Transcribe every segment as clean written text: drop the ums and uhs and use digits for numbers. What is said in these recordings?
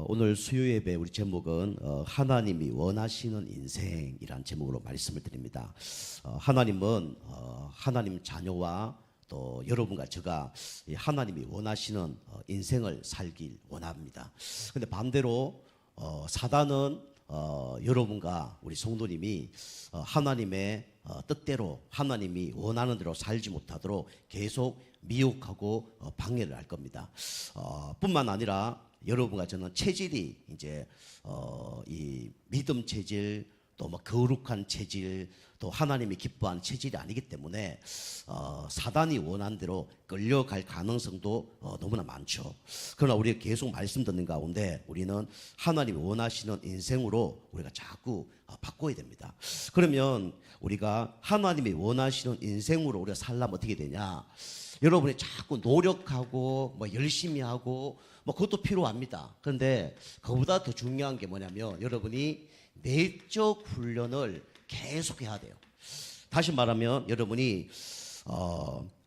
오늘 수요 예배 우리 제목은 하나님이 원하시는 인생이란 제목으로 말씀을 드립니다. 하나님은 하나님 자녀와 또 여러분과 제가 하나님이 원하시는 인생을 살길 원합니다. 근데 반대로 사단은 여러분과 우리 성도님이 하나님의 뜻대로 하나님이 원하는 대로 살지 못하도록 계속 미혹하고 방해를 할 겁니다. 뿐만 아니라 여러분과 저는 체질이 이제 이 믿음 체질 또 뭐 거룩한 체질 또 하나님이 기뻐하는 체질이 아니기 때문에 사단이 원하는 대로 끌려갈 가능성도 너무나 많죠. 그러나 우리가 계속 말씀 듣는 가운데 우리는 하나님이 원하시는 인생으로 우리가 자꾸 바꿔야 됩니다. 그러면 우리가 하나님이 원하시는 인생으로 우리가 살려면 어떻게 되냐? 여러분이 자꾸 노력하고 뭐 열심히 하고 뭐 그것도 필요합니다. 그런데 그보다 더 중요한 게 뭐냐면 여러분이 내적 훈련을 계속 해야 돼요. 다시 말하면 여러분이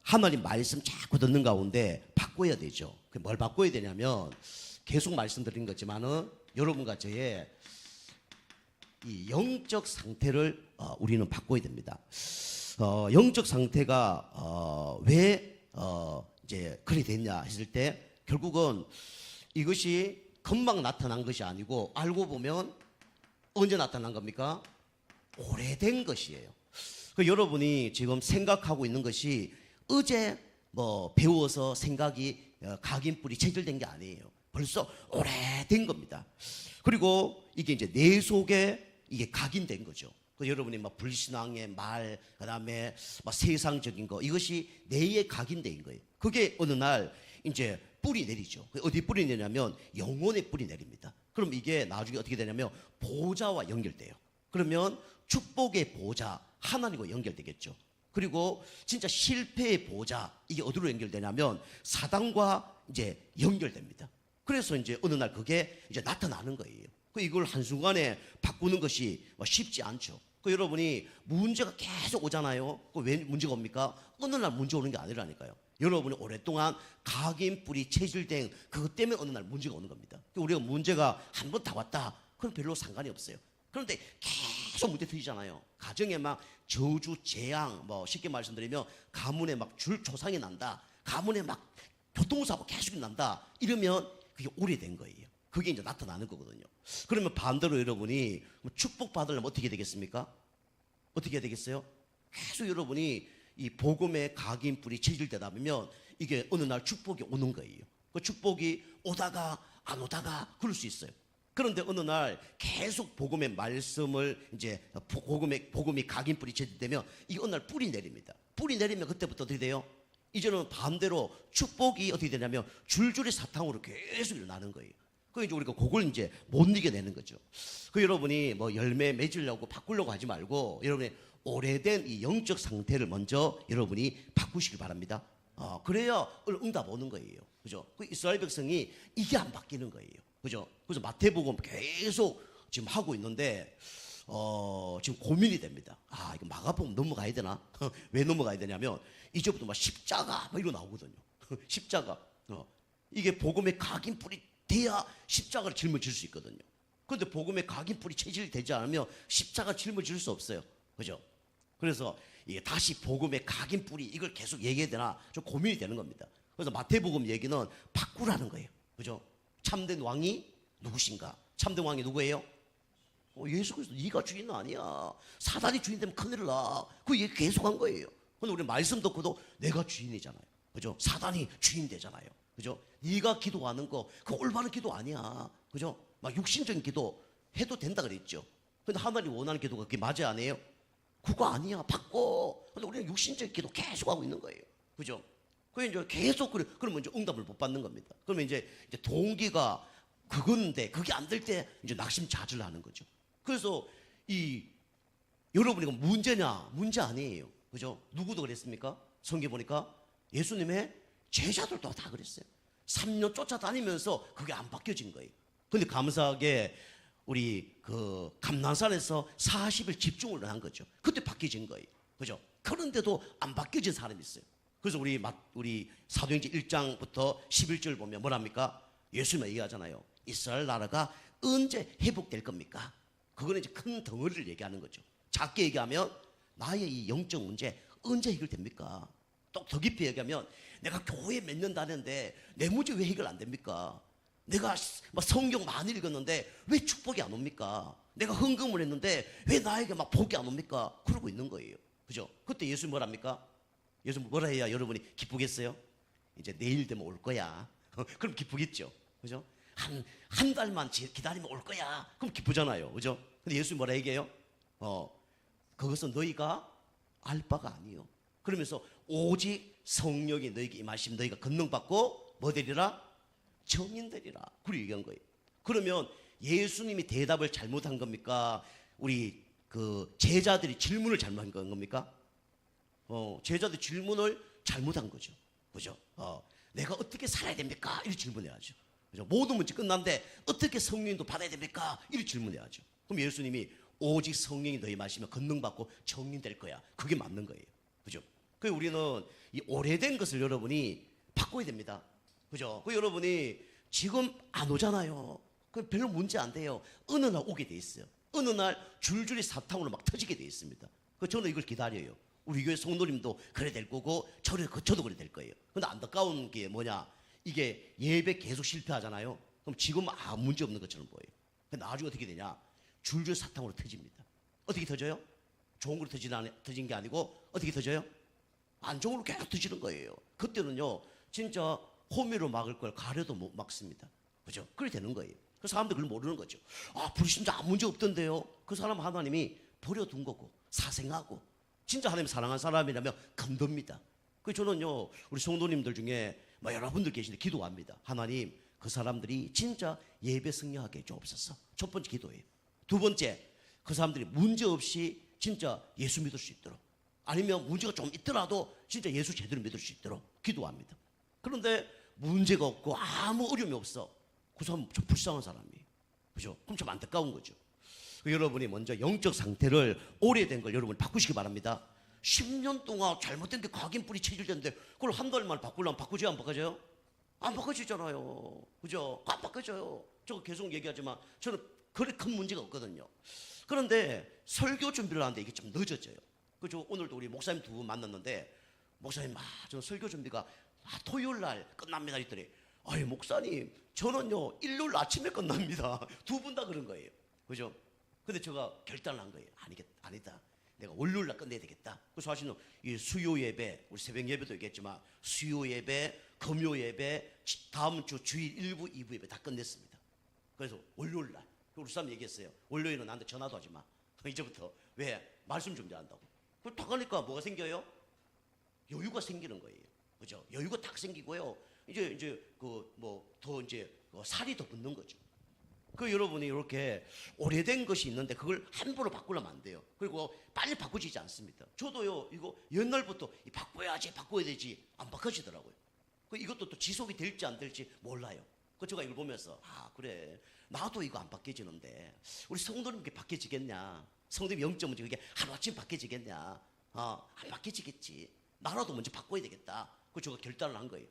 하나님 말씀 자꾸 듣는 가운데 바꿔야 되죠. 뭘 바꿔야 되냐면 계속 말씀드린 거지만은 여러분과 저의 이 영적 상태를 우리는 바꿔야 됩니다. 영적 상태가 왜 이제 그리 됐냐 했을 때 결국은 이것이 금방 나타난 것이 아니고 알고 보면 언제 나타난 겁니까? 오래된 것이에요. 여러분이 지금 생각하고 있는 것이 어제 뭐 배워서 생각이 각인뿔이 체질된 게 아니에요. 벌써 오래된 겁니다. 그리고 이게 이제 내 속에 이게 각인된 거죠. 여러분이 막 불신앙의 말, 그다음에 막 세상적인 거 이것이 내에 각인된 거예요. 그게 어느 날 이제 뿌리 내리죠. 어디 뿌리 내냐면 영혼의 뿌리 내립니다. 그럼 이게 나중에 어떻게 되냐면 보좌와 연결돼요. 그러면 축복의 보좌 하나님과 연결되겠죠. 그리고 진짜 실패의 보좌 이게 어디로 연결되냐면 사단과 이제 연결됩니다. 그래서 이제 어느 날 그게 이제 나타나는 거예요. 이걸 한순간에 바꾸는 것이 쉽지 않죠. 여러분이 문제가 계속 오잖아요. 왜 문제가 옵니까? 어느 날 문제 오는 게 아니라니까요. 여러분이 오랫동안 각인뿔이 체질된 그것 때문에 어느 날 문제가 오는 겁니다. 우리가 문제가 한 번 다 왔다. 그럼 별로 상관이 없어요. 그런데 계속 문제 터지잖아요. 가정에 막 저주, 재앙, 뭐 쉽게 말씀드리면 가문에 막 줄초상이 난다. 가문에 막 교통사고 계속 난다. 이러면 그게 오래된 거예요. 그게 이제 나타나는 거거든요. 그러면 반대로 여러분이 축복받으려면 어떻게 되겠습니까? 어떻게 해야 되겠어요? 계속 여러분이 이 복음의 각인뿔이 체질되다 보면 이게 어느 날 축복이 오는 거예요. 그 축복이 오다가 안 오다가 그럴 수 있어요. 그런데 어느 날 계속 복음의 말씀을 이제 복음이 각인뿔이 체질되면 이게 어느 날 뿌리 내립니다. 뿌리 내리면 그때부터 어떻게 돼요? 이제는 반대로 축복이 어떻게 되냐면 줄줄이 사탕으로 계속 일어나는 거예요. 그 이제 우리가 그걸 이제 못 이겨내는 거죠. 여러분이 뭐 열매 맺으려고 바꾸려고 하지 말고 여러분이 오래된 이 영적 상태를 먼저 여러분이 바꾸시길 바랍니다. 그래야 응답 오는 거예요. 그죠? 이스라엘 백성이 이게 안 바뀌는 거예요. 그죠? 그래서 마태복음 계속 지금 하고 있는데 지금 고민이 됩니다. 이거 마가복음 넘어가야 되나? 왜 넘어가야 되냐면 이제부터 막 십자가 막 이러 나오거든요. 십자가. 이게 복음의 각인뿔이 돼야 십자가를 짊어질 수 있거든요. 그런데 복음의 각인뿔이 체질이 되지 않으면 십자가 짊어질 수 없어요. 그죠? 그래서 이게 다시 복음의 각인뿔이 이걸 계속 얘기해야 되나 좀 고민이 되는 겁니다. 그래서 마태복음 얘기는 바꾸라는 거예요. 그죠? 참된 왕이 누구신가? 참된 왕이 누구예요? 예수 그리스도. 네가 주인은 아니야. 사단이 주인 되면 큰일 나. 그 얘기 계속 한 거예요. 근데 우리 말씀 듣고도 내가 주인이잖아요. 그죠? 사단이 주인 되잖아요. 그죠? 네가 기도하는 거 그 올바른 기도 아니야. 그죠? 막 육신적인 기도 해도 된다 그랬죠. 근데 하나님 원하는 기도가 그게 맞아요, 아니에요? 그거 아니야. 바꿔. 근데 우리는 육신적인 기도 계속 하고 있는 거예요. 그죠? 그게 이제 계속 그러면 이제 응답을 못 받는 겁니다. 그러면 이제 동기가 그건데 그게 안 될 때 이제 낙심자질을 하는 거죠. 그래서 여러분이 문제냐? 문제 아니에요. 그죠? 누구도 그랬습니까? 성경 보니까 예수님의 제자들도 다 그랬어요. 3년 쫓아다니면서 그게 안 바뀌어진 거예요. 근데 감사하게 우리 그 감난산에서 40일 집중을 한 거죠. 그때 바뀌어진 거예요. 그죠? 그런데도 안 바뀌어진 사람이 있어요. 그래서 우리 사도행전 1장부터 11절 보면 뭐랍니까? 예수님이 얘기하잖아요. 이스라엘 나라가 언제 회복될 겁니까? 그거는 이제 큰 덩어리를 얘기하는 거죠. 작게 얘기하면 나의 이 영적 문제 언제 해결됩니까? 또 더 깊이 얘기하면 내가 교회 몇 년 다녔는데 내 문제 왜 해결 안 됩니까? 내가 막 성경 많이 읽었는데 왜 축복이 안 옵니까? 내가 헌금을 했는데 왜 나에게 막 복이 안 옵니까? 그러고 있는 거예요. 그죠? 그때 예수 뭐랍니까? 예수 뭐라 해야 여러분이 기쁘겠어요? 이제 내일 되면 올 거야. 그럼 기쁘겠죠. 그죠? 한 달만 기다리면 올 거야. 그럼 기쁘잖아요. 그죠? 근데 예수 뭐라 얘기해요? 그것은 너희가 알 바가 아니요. 그러면서 오직 성령이 너희에게 임하시면 너희가 권능받고 뭐 되리라? 정인 되리라. 그렇게 얘기한 거예요. 그러면 예수님이 대답을 잘못한 겁니까? 우리 그 제자들이 질문을 잘못한 겁니까? 제자들 질문을 잘못한 거죠. 그죠? 내가 어떻게 살아야 됩니까? 이렇게 질문해야죠. 그죠? 모든 문제 끝났는데 어떻게 성령도 받아야 됩니까? 이렇게 질문해야죠. 그럼 예수님이 오직 성령이 너희 마시면 권능 받고 정인 될 거야. 그게 맞는 거예요. 그죠? 그 우리는 이 오래된 것을 여러분이 바꿔야 됩니다. 그죠? 그 여러분이 지금 안 오잖아요. 그 별로 문제 안 돼요. 어느 날 오게 돼 있어요. 어느 날 줄줄이 사탕으로 막 터지게 돼 있습니다. 그 저는 이걸 기다려요. 우리 교회 성도님도 그래 될 거고 저도 그래 될 거예요. 근데 안타까운 게 뭐냐? 이게 예배 계속 실패하잖아요. 그럼 지금 아무 문제 없는 것처럼 보여요. 근데 나중에 어떻게 되냐? 줄줄 사탕으로 터집니다. 어떻게 터져요? 좋은 걸로 터진 게 아니고 어떻게 터져요? 안 좋은 걸로 계속 터지는 거예요. 그때는요 진짜 호미로 막을 걸 가려도 못 막습니다. 그죠? 그래 되는 거예요. 그 사람들 그걸 모르는 거죠. 불신자 아무 문제 없던데요. 그 사람 하나님이 버려둔 거고 사생하고 진짜 하나님 사랑하는 사람이라면 건듭니다. 그 저는요 우리 성도님들 중에 여러분들 계시는데 기도합니다. 하나님 그 사람들이 진짜 예배 승리하게 해주옵소서. 첫 번째 기도예요. 두 번째 그 사람들이 문제 없이 진짜 예수 믿을 수 있도록 아니면 문제가 좀 있더라도 진짜 예수 제대로 믿을 수 있도록 기도합니다. 그런데 문제가 없고 아무 어려움이 없어. 그 사람 좀 불쌍한 사람이에요. 그죠? 그럼 좀 안타까운 거죠. 여러분이 먼저 영적 상태를 오래된 걸 여러분 바꾸시기 바랍니다. 10년 동안 잘못된 게 각인 뿌리 체질됐는데 그걸 한 달 만에 바꾸려면 바꾸지 안 바꿔져요? 안 바꿔지잖아요. 그죠? 안 바꿔져요. 저거 계속 얘기하지만 저는 그렇게 큰 문제가 없거든요. 그런데 설교 준비를 하는데 이게 좀 늦어져요. 그죠? 오늘도 우리 목사님 두 분 만났는데 목사님 저는 설교 준비가 토요일 날 끝납니다 이랬더니 목사님 저는요 일요일 아침에 끝납니다. 두 분 다 그런 거예요. 그죠? 근데 제가 결단을 한 거예요. 아니다. 내가 월요일 날 끝내야 되겠다. 그래서 사실은 이 수요 예배, 우리 새벽 예배도 얘기했지만 수요 예배, 금요 예배, 다음 주 주일 1부, 2부 예배 다 끝냈습니다. 그래서 월요일 날 우리 사람 얘기했어요. 월요일은 나한테 전화도 하지 마. 이제부터 왜? 말씀 준비한다고. 그걸 딱 하니까 뭐가 생겨요? 여유가 생기는 거예요. 그죠? 여유가 딱 생기고요. 이제 더 살이 더 붙는 거죠. 여러분이 이렇게 오래된 것이 있는데 그걸 함부로 바꾸려면 안 돼요. 그리고 빨리 바꾸지지 않습니다. 저도요 이거 옛날부터 바꿔야 되지 안 바꿔지더라고요. 이것도 또 지속이 될지 안 될지 몰라요. 제가 이걸 보면서 그래 나도 이거 안 바뀌어지는데 우리 성도님께 바뀌어지겠냐? 성도님 영적 문제 그게 하루아침 바뀌어지겠냐? 안 바뀌어지겠지. 나라도 먼저 바꿔야 되겠다. 제가 결단을 한 거예요.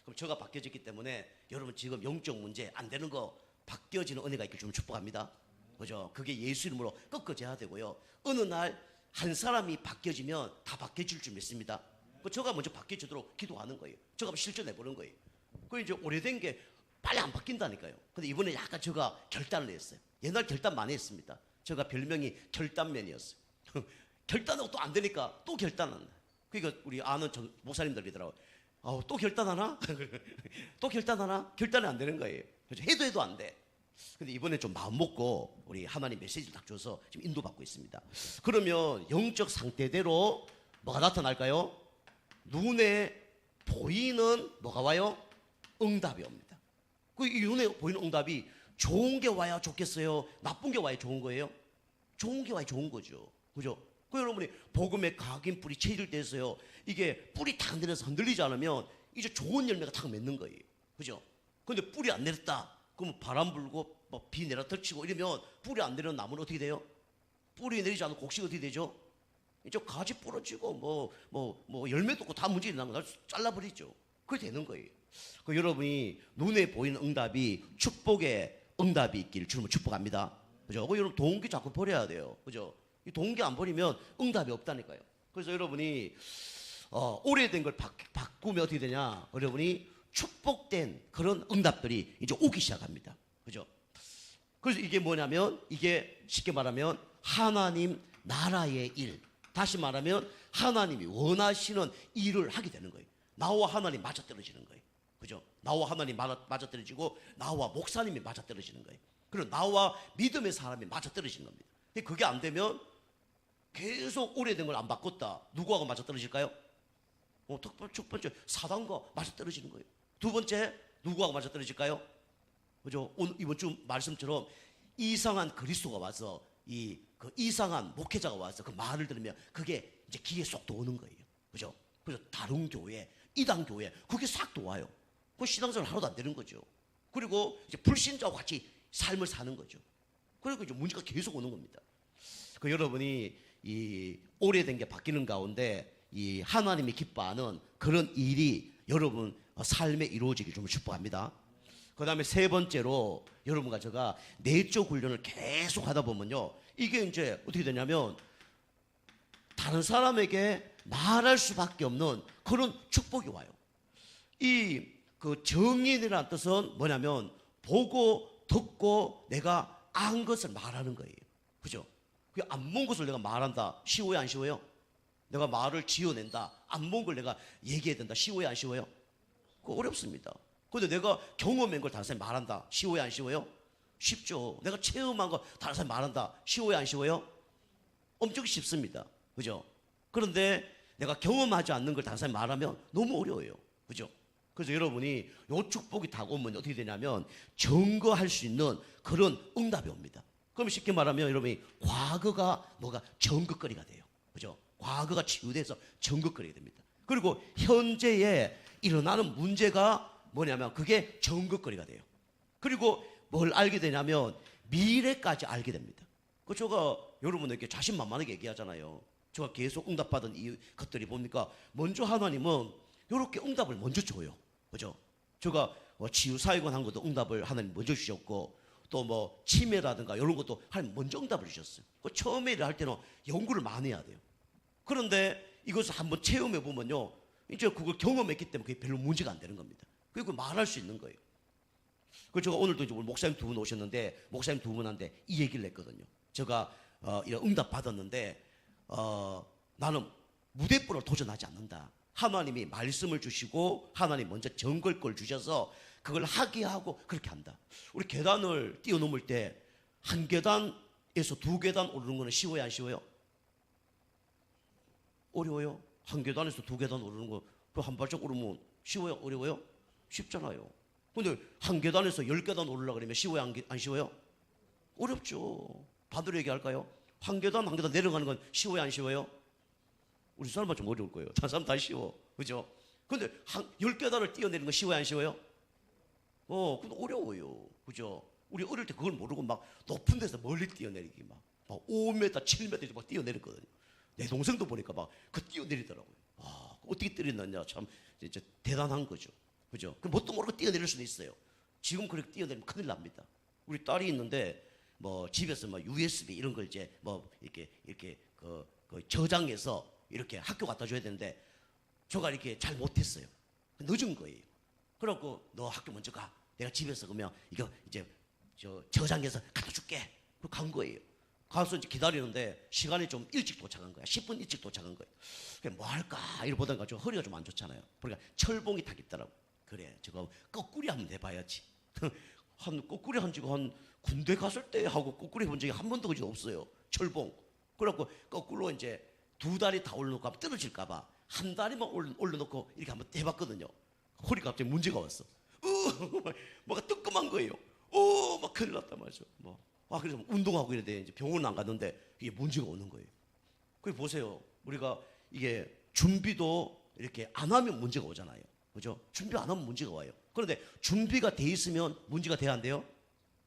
그럼 제가 바뀌어졌기 때문에 여러분 지금 영적 문제 안 되는 거 바뀌어지는 은혜가 있길 좀 축복합니다. 그죠? 그게 예수 이름으로 꺾어져야 되고요. 어느 날 한 사람이 바뀌어지면 다 바뀌어질 줄 믿습니다. 제가 먼저 바뀌어지도록 기도하는 거예요. 제가 실천해 보는 거예요. 이제 오래된 게 빨리 안 바뀐다니까요. 근데 이번에 약간 제가 결단을 했어요. 옛날 결단 많이 했습니다. 제가 별명이 결단맨이었어요. 결단하고 또 안 되니까 또 결단한다. 그러니까 우리 아는 목사님들이더라고요. 또 결단하나? 또 결단하나? 결단이 안 되는 거예요. 해도 안 돼. 근데 이번에 좀 마음 먹고 우리 하나님 메시지를 딱 줘서 지금 인도받고 있습니다. 그러면 영적 상태대로 뭐가 나타날까요? 눈에 보이는 뭐가 와요? 응답이 옵니다. 이 눈에 보이는 응답이 좋은 게 와야 좋겠어요? 나쁜 게 와야 좋은 거예요? 좋은 게 와야 좋은 거죠. 그죠? 여러분이 복음의 각인 뿌리 체질돼서요. 이게 뿌리 탁 내려서 흔들리지 않으면 이제 좋은 열매가 탁 맺는 거예요. 그죠? 근데 뿌리 안 내렸다. 그러면 바람 불고 비 내려 덮치고 이러면 뿌리 안 내리는 나무는 어떻게 돼요? 뿌리 내리지 않는 곡식이 어떻게 되죠? 이제 가지 부러지고 열매도 없고 다 문제 나는 거 잘라버리죠. 그게 되는 거예요. 여러분이 눈에 보이는 응답이 축복의 응답이 있기를 주님은 축복합니다. 그죠? 여러분 동기 자꾸 버려야 돼요. 그죠? 이 동기 안 버리면 응답이 없다니까요. 그래서 여러분이 오래된 걸 바꾸면 어떻게 되냐? 여러분이 축복된 그런 응답들이 이제 오기 시작합니다. 그죠? 그래서 이게 뭐냐면 이게 쉽게 말하면 하나님 나라의 일. 다시 말하면 하나님이 원하시는 일을 하게 되는 거예요. 나와 하나님 맞아떨어지는 거예요. 그죠? 나와 하나님 맞아떨어지고 나와 목사님이 맞아떨어지는 거예요. 그리고 나와 믿음의 사람이 맞아떨어지는 겁니다. 그게 안 되면 계속 오래된 걸 안 바꿨다. 누구하고 맞아떨어질까요? 첫 번째 사단과 맞아떨어지는 거예요. 두 번째 누구하고 맞아떨어질까요? 그죠? 오늘 이번 주 말씀처럼 이상한 그리스도가 와서 그 이상한 목회자가 와서 그 말을 들으면 그게 이제 귀에 쏙 들어오는 거예요. 그죠? 그래서 다른 교회, 이단 교회 그게 싹 들어와요. 그 신앙생활 하나도 안 되는 거죠. 그리고 이제 불신자와 같이 삶을 사는 거죠. 그리고 이제 문제가 계속 오는 겁니다. 그 여러분이 이 오래된 게 바뀌는 가운데 이 하나님이 기뻐하는 그런 일이 여러분 삶에 이루어지길 좀 축복합니다. 그 다음에 세 번째로 여러분과 제가 내적 훈련을 계속 하다 보면요. 이게 이제 어떻게 되냐면 다른 사람에게 말할 수밖에 없는 그런 축복이 와요. 이 그 정인이라는 뜻은 뭐냐면 보고 듣고 내가 안 것을 말하는 거예요. 그죠? 그 안 본 것을 내가 말한다. 쉬워요, 안 쉬워요? 내가 말을 지어낸다. 안 본 걸 내가 얘기해야 된다. 쉬워요, 안 쉬워요? 그거 어렵습니다. 근데 내가 경험한 걸 다른 사람이 말한다. 쉬워요, 안 쉬워요? 쉽죠. 내가 체험한 거 다른 사람이 말한다. 쉬워요, 안 쉬워요? 엄청 쉽습니다. 그죠? 그런데 내가 경험하지 않는 걸 다른 사람이 말하면 너무 어려워요. 그죠? 그래서 여러분이 요 축복이 다 오면 어떻게 되냐면 증거할 수 있는 그런 응답이 옵니다. 그럼 쉽게 말하면 여러분이 과거가 뭐가 증거거리가 돼요. 그죠? 과거가 치유돼서 증거거리가 됩니다. 그리고 현재에 일어나는 문제가 뭐냐면 그게 증거거리가 돼요. 그리고 뭘 알게 되냐면 미래까지 알게 됩니다. 그 제가 여러분에게 자신만만하게 얘기하잖아요. 제가 계속 응답받은 이 것들이 뭡니까? 먼저 하나님은 이렇게 응답을 먼저 줘요. 그죠? 제가 치유사역원 한 것도 응답을 하나님 먼저 주셨고 또 뭐 치매라든가 이런 것도 하나님 먼저 응답을 주셨어요. 그 처음에 일을 할 때는 연구를 많이 해야 돼요. 그런데 이것을 한번 체험해 보면요. 이제 그걸 경험했기 때문에 그게 별로 문제가 안 되는 겁니다. 그리고 말할 수 있는 거예요. 그래서 제가 오늘도 이제 목사님 두 분 오셨는데 목사님 두 분한테 이 얘기를 했거든요. 제가 이런 응답 받았는데 나는 무대뽀를 도전하지 않는다. 하나님이 말씀을 주시고 하나님 먼저 정걸 걸 주셔서 그걸 하게 하고 그렇게 한다. 우리 계단을 뛰어넘을 때 한 계단에서 두 계단 오르는 거는 쉬워요, 안 쉬워요? 어려워요? 한 계단에서 두 계단 오르는 거 그 한 발짝 오르면 쉬워요, 어려워요? 쉽잖아요. 근데 한 계단에서 10계단 오르려고 그러면 쉬워요, 안 쉬워요? 어렵죠. 반대로 얘기할까요? 한 계단 한 계단 내려가는 건 쉬워요, 안 쉬워요? 우리 사람만 좀 어려울 거예요. 다른 사람 다 쉬워. 그죠? 근데 10계단을 뛰어내리는 건 쉬워요, 안 쉬워요? 근데 어려워요. 그죠? 우리 어릴 때 그걸 모르고 막 높은 데서 멀리 뛰어내리기 막 5m, 7m 막 뛰어내렸거든요. 내 동생도 보니까 막 그 뛰어내리더라고요. 어떻게 뛰어내렸냐 참 진짜 대단한 거죠. 그죠? 그럼 뭣도 모르고 뛰어내릴 수도 있어요. 지금 그렇게 뛰어내리면 큰일 납니다. 우리 딸이 있는데 뭐 집에서 뭐 USB 이런 걸 이제 뭐 이렇게 그 저장해서 이렇게 학교 갖다 줘야 되는데 저가 이렇게 잘 못했어요. 늦은 거예요. 그래갖고 너 학교 먼저 가. 내가 집에서 그러면 이거 이제 저장해서 갖다 줄게. 그간 거예요. 가서 이제 기다리는데 시간이 좀 일찍 도착한 거야. 10분 일찍 도착한 거예요. 그래 뭐 할까 이러 보다가 저 허리가 좀 안 좋잖아요. 그러니까 철봉이 탁 있더라고. 그래 저거 거꾸리 한번 해봐야지. 한 거꾸리 한 지가 한 군대 갔을 때 하고 거꾸리 해본 적이 한 번도 그지 없어요. 철봉. 그래갖고 거꾸로 이제 두 다리 다 올려놓고 하면 떨어질까봐 한 다리만 올려놓고 이렇게 한번 해봤거든요. 허리가 갑자기 문제가 왔어. 뭐가 뜨끔한 거예요. 막 큰일 났단 말이죠. 그래서 운동하고 이래야 돼. 이제 병원 안 갔는데 이게 문제가 오는 거예요. 그게 보세요. 우리가 이게 준비도 이렇게 안 하면 문제가 오잖아요. 그죠? 준비 안 하면 문제가 와요. 그런데 준비가 돼 있으면 문제가 돼야 안 돼요?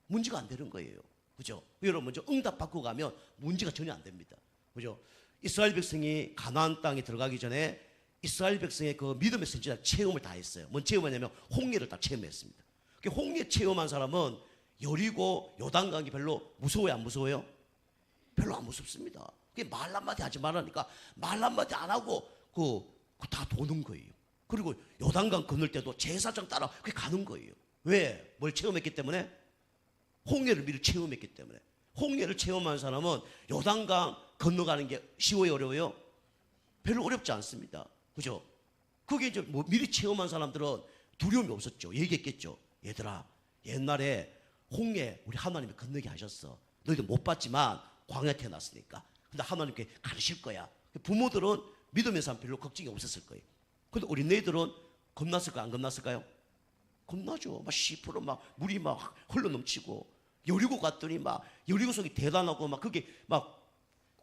문제가 안 되는 거예요. 그죠? 여러분 먼저 응답 받고 가면 문제가 전혀 안 됩니다. 그죠? 이스라엘 백성이 가나안 땅에 들어가기 전에 이스라엘 백성의 그 믿음의 선지자 체험을 다 했어요. 뭔 체험하냐면 홍해를 다 체험했습니다. 홍해 체험한 사람은 여리고 요단강이 별로 무서워요, 안 무서워요? 별로 안 무섭습니다. 그게 말 한마디 하지 말라니까 말 한마디 안 하고 다 도는 거예요. 그리고 요단강 건널 때도 제사장 따라 그게 가는 거예요. 왜? 뭘 체험했기 때문에? 홍해를 미리 체험했기 때문에. 홍해를 체험한 사람은 요단강 건너가는 게 쉬워요, 어려워요? 별로 어렵지 않습니다. 그죠? 그게 이제 뭐 미리 체험한 사람들은 두려움이 없었죠. 얘기했겠죠. 얘들아, 옛날에 홍해 우리 하나님이 건너게 하셨어. 너희들 못 봤지만 광야에 태어났으니까. 근데 하나님께 가르칠 거야. 부모들은 믿음의 사람 별로 걱정이 없었을 거예요. 근데 어린애들은 겁났을까요? 안 겁났을까요? 겁나죠. 막 시프로 막 물이 막 흘러 넘치고 여리고 갔더니 막 여리고 성이 대단하고 막 그게 막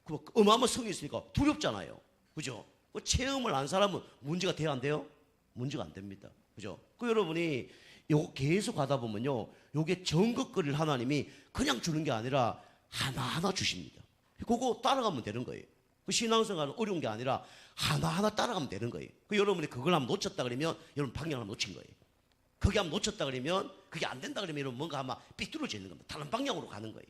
그 어마어마한 성이 있으니까 두렵잖아요. 그죠? 그 체험을 한 사람은 문제가 돼야 안 돼요? 문제가 안 됩니다. 그죠? 그 여러분이 요거 계속 하다 보면요. 요게 정극거리를 하나님이 그냥 주는 게 아니라 하나하나 주십니다. 그거 따라가면 되는 거예요. 그 신앙생활은 어려운 게 아니라 하나하나 따라가면 되는 거예요. 그 여러분이 그걸 한번 놓쳤다 그러면 여러분 방향을 놓친 거예요. 그게 한번 놓쳤다 그러면 그게 안 된다 그러면 여러분 뭔가 아마 삐뚤어져 있는 겁니다. 다른 방향으로 가는 거예요.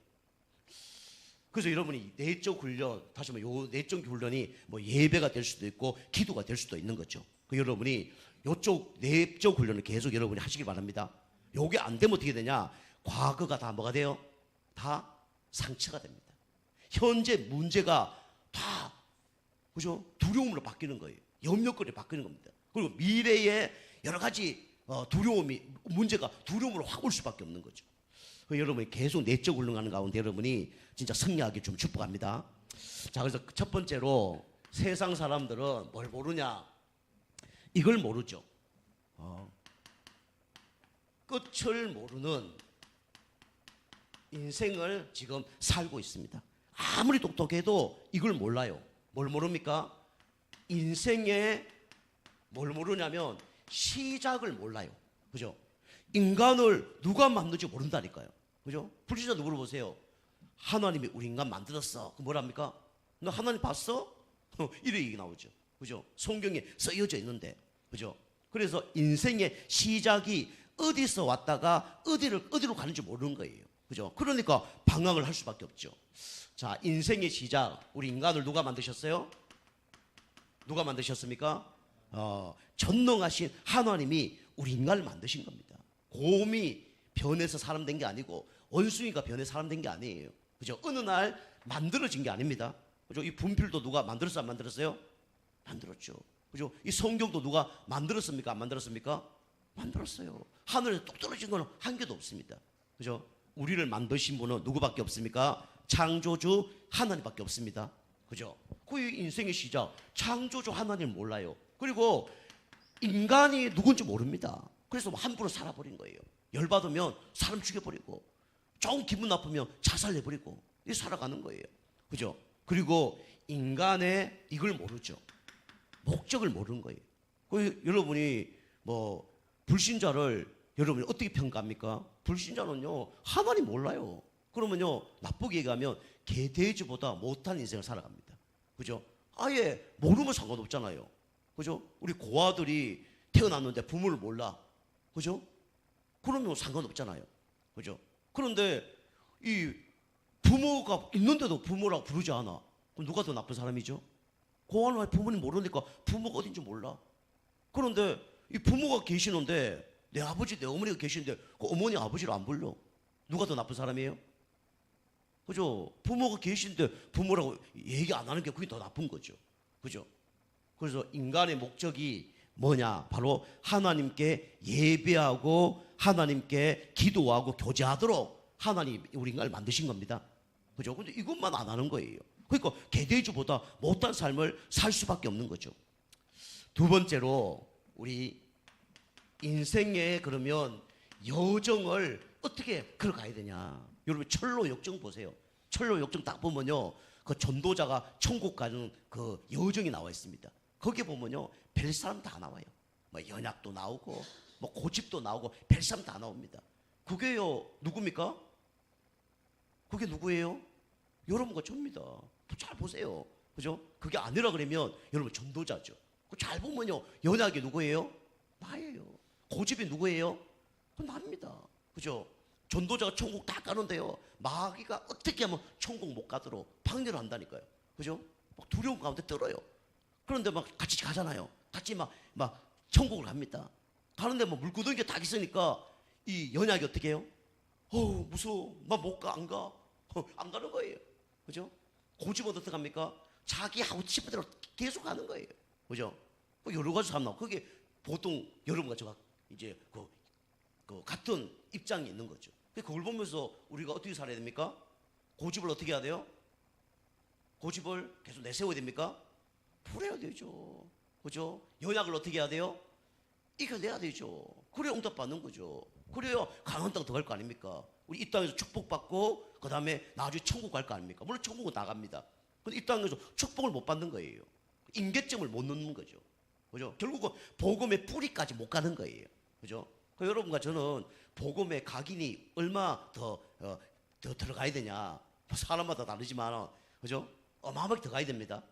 그래서 여러분이 내적 훈련, 다시 말해 요 내적 훈련이 뭐 예배가 될 수도 있고 기도가 될 수도 있는 거죠. 그 여러분이 요쪽 내적 훈련을 계속 여러분이 하시기 바랍니다. 요게 안 되면 어떻게 되냐? 과거가 다 뭐가 돼요? 다 상처가 됩니다. 현재 문제가 다 그죠? 두려움으로 바뀌는 거예요. 염려거리로 바뀌는 겁니다. 그리고 미래에 여러 가지 두려움이 문제가 두려움으로 확 올 수밖에 없는 거죠. 여러분이 계속 내적 훈련하는 가운데 여러분이 진짜 승리하기 좀 축복합니다. 자, 그래서 첫 번째로 세상 사람들은 뭘 모르냐? 이걸 모르죠. 끝을 모르는 인생을 지금 살고 있습니다. 아무리 똑똑해도 이걸 몰라요. 뭘 모릅니까? 인생의 뭘 모르냐면 시작을 몰라요. 그죠? 인간을 누가 만든지 모른다니까요. 그죠? 불신자도 물어보세요. 하나님이 우리 인간 만들었어. 그 뭐랍니까? 너 하나님 봤어? 이런 얘기 나오죠. 그죠? 성경에 쓰여져 있는데. 그죠? 그래서 인생의 시작이 어디서 왔다가 어디로 가는지 모르는 거예요. 그죠? 그러니까 방황을 할 수밖에 없죠. 자, 인생의 시작. 우리 인간을 누가 만드셨어요? 누가 만드셨습니까? 전능하신 하나님이 우리 인간을 만드신 겁니다. 곰이 변해서 사람 된 게 아니고 원숭이가 변해서 사람 된 게 아니에요. 그죠? 어느 날 만들어진 게 아닙니다. 그죠? 이 분필도 누가 만들었어, 안 만들었어요? 만들었죠. 그죠? 이 성경도 누가 만들었습니까? 안 만들었습니까? 만들었어요. 하늘에 뚝 떨어진 건 한 개도 없습니다. 그죠? 우리를 만드신 분은 누구밖에 없습니까? 창조주 하나님밖에 없습니다. 그죠? 그 인생의 시작, 창조주 하나님 몰라요. 그리고 인간이 누군지 모릅니다. 그래서 함부로 살아버린 거예요. 열받으면 사람 죽여버리고, 조금 기분 나쁘면 자살해버리고, 이 살아가는 거예요. 그죠? 그리고 인간의 이걸 모르죠. 목적을 모르는 거예요. 여러분이 뭐 불신자를 여러분이 어떻게 평가합니까? 불신자는요, 하나님 몰라요. 그러면요, 나쁘게 얘기하면 개돼지보다 못한 인생을 살아갑니다. 그죠? 아예 모르면 상관없잖아요. 그죠? 우리 고아들이 태어났는데 부모를 몰라. 그죠? 그러면 상관없잖아요. 그죠? 그런데 이 부모가 있는데도 부모라고 부르지 않아. 그럼 누가 더 나쁜 사람이죠? 고아는 부모님 모르니까 부모가 어딘지 몰라. 그런데 이 부모가 계시는데 내 아버지, 내 어머니가 계시는데 그 어머니, 아버지를 안 불러. 누가 더 나쁜 사람이에요? 그죠? 부모가 계신데 부모라고 얘기 안 하는 게 그게 더 나쁜 거죠. 그죠? 그래서 인간의 목적이 뭐냐? 바로 하나님께 예배하고 하나님께 기도하고 교제하도록 하나님 우리 인간을 만드신 겁니다. 그죠? 근데 이것만 안 하는 거예요. 그러니까 개돼지보다 못한 삶을 살 수밖에 없는 거죠. 두 번째로 우리 인생에 그러면 여정을 어떻게 걸어가야 되냐? 여러분 철로 역정 보세요. 철로 역정 딱 보면요, 그 전도자가 천국 가는 그 여정이 나와 있습니다. 거기에 보면요, 별 사람 다 나와요. 뭐 연약도 나오고, 뭐 고집도 나오고, 별 사람 다 나옵니다. 그게요 누굽니까? 그게 누구예요? 여러분과 저입니다. 잘 보세요. 그죠? 그게 아니라 그러면 여러분 전도자죠. 잘 보면요, 연약이 누구예요? 나예요. 고집이 누구예요? 그건 납니다. 그죠? 전도자가 천국 다 가는데요, 마귀가 어떻게 하면 천국 못 가도록 방해를 한다니까요. 그죠? 막 두려움 가운데 들어요. 그런데 막 같이 가잖아요. 같이 막 천국을 갑니다. 가는데 뭐 물구덩이가 딱 있으니까 이 연약이 어떻게 해요? 무서워. 막 못 가, 안 가. 안 가는 거예요. 그죠? 고집은 어떻게 합니까? 자기 하고 싶은 대로 계속 가는 거예요. 그죠? 여러 가지 사람 나오고, 그게 보통 여러분과 저가 이제 그 같은 입장이 있는 거죠. 그걸 보면서 우리가 어떻게 살아야 됩니까? 고집을 어떻게 해야 돼요? 고집을 계속 내세워야 됩니까? 풀어야 되죠. 그죠? 연약을 어떻게 해야 돼요? 이겨내야 되죠. 그래야 응답받는 거죠. 그래야 강한 땅 들어갈 거 아닙니까? 우리 이 땅에서 축복받고 그 다음에 나중에 천국 갈 거 아닙니까? 물론 천국은 나갑니다. 근데 이 땅에서 축복을 못 받는 거예요. 임계점을 못 넣는 거죠. 그죠? 결국은 복음의 뿌리까지 못 가는 거예요. 그죠? 여러분과 저는 복음의 각인이 얼마 더 들어가야 되냐? 사람마다 다르지만, 그죠? 어마어마하게 들어가야 됩니다.